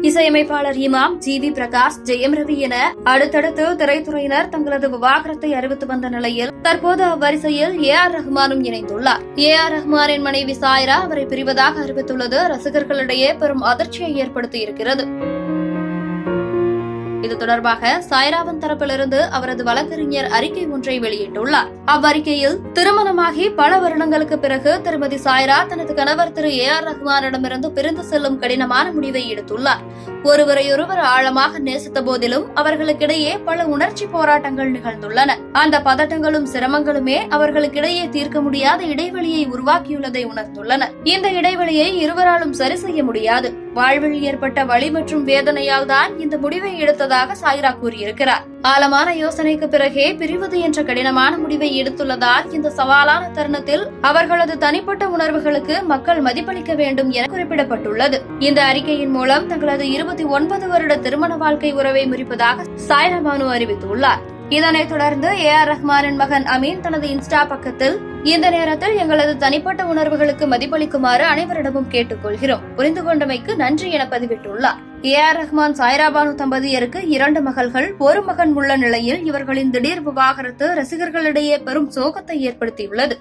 இசையமைப்பாளர் இமாம், ஜி.வி. பிரகாஷ், ஜெயம் ரவி என அடுத்தடுத்து திரைத்துறையினர் தங்களது விவாகரத்தை அறிவித்து வந்த நிலையில் தற்போது அவ்வரிசையில் ஏ.ஆர். ரஹ்மானும் இணைந்துள்ளார். ஏ.ஆர். ரஹ்மானின் மனைவி சாய்ரா அவரை பிரிவதாக அறிவித்துள்ளது ரசிகர்களிடையே பெரும் அதிர்ச்சியை ஏற்படுத்தியிருக்கிறது. இது தொடர்பாக சாய்ராவின் தரப்பிலிருந்து அவரது வழக்கறிஞர் அறிக்கை ஒன்றை வெளியிட்டுள்ளார். அவ்வறிக்கையில், திருமணமாகி பல வருடங்களுக்கு பிறகு திருமதி சாய்ரா தனது கணவர் திரு ஏ.ஆர். ரஹ்மானிடமிருந்து பிரிந்து செல்லும் கடினமான முடிவை எடுத்துள்ளார். ஒருவரையொருவர் ஆழமாக நேசித்த போதிலும் அவர்களுக்கிடையே பல உணர்ச்சி போராட்டங்கள் நிகழ்ந்துள்ளன. அந்த பதட்டங்களும் சிரமங்களுமே அவர்களுக்கிடையே தீர்க்க முடியாத இடைவெளியை உருவாக்கியுள்ளதை உணர்ந்துள்ளன. இந்த இடைவெளியை இருவராலும் சரி செய்ய முடியாது. வாழ்வில் ஏற்பட்ட வலி மற்றும் வேதனையால் தான் இந்த முடிவை எடுத்ததாக சாய்ரா கூறியிருக்கிறார். ஆழமான யோசனைக்கு பிறகே பிரிவது என்ற கடினமான முடிவை எடுத்துள்ளதால் இந்த சவாலான தருணத்தில் அவர்களது தனிப்பட்ட உணர்வுகளுக்கு மக்கள் மதிப்பளிக்க வேண்டும் என குறிப்பிடப்பட்டுள்ளது. இந்த அறிக்கையின் மூலம் தங்களது 29 வருட திருமண வாழ்க்கை உறவை முறிப்பதாக சாய்ரா பானு அறிவித்துள்ளார். இதனைத் தொடர்ந்து ஏ.ஆர். ரஹ்மானின் மகன் அமீன் தனது இன்ஸ்டா பக்கத்தில், இந்த நேரத்தில் எங்களது தனிப்பட்ட உணர்வுகளுக்கு மதிப்பளிக்குமாறு அனைவரிடமும் கேட்டுக்கொள்கிறோம். புரிந்து கொண்டமைக்கு நன்றி என பதிவிட்டுள்ளார். ஏ.ஆர். ரஹ்மான், சாய்ரா பானு தம்பதியருக்கு 2 மகள்கள், 1 மகன் உள்ள நிலையில் இவர்களின் திடீர் விவாகரத்து ரசிகர்களிடையே பெரும் சோகத்தை ஏற்படுத்தியுள்ளது.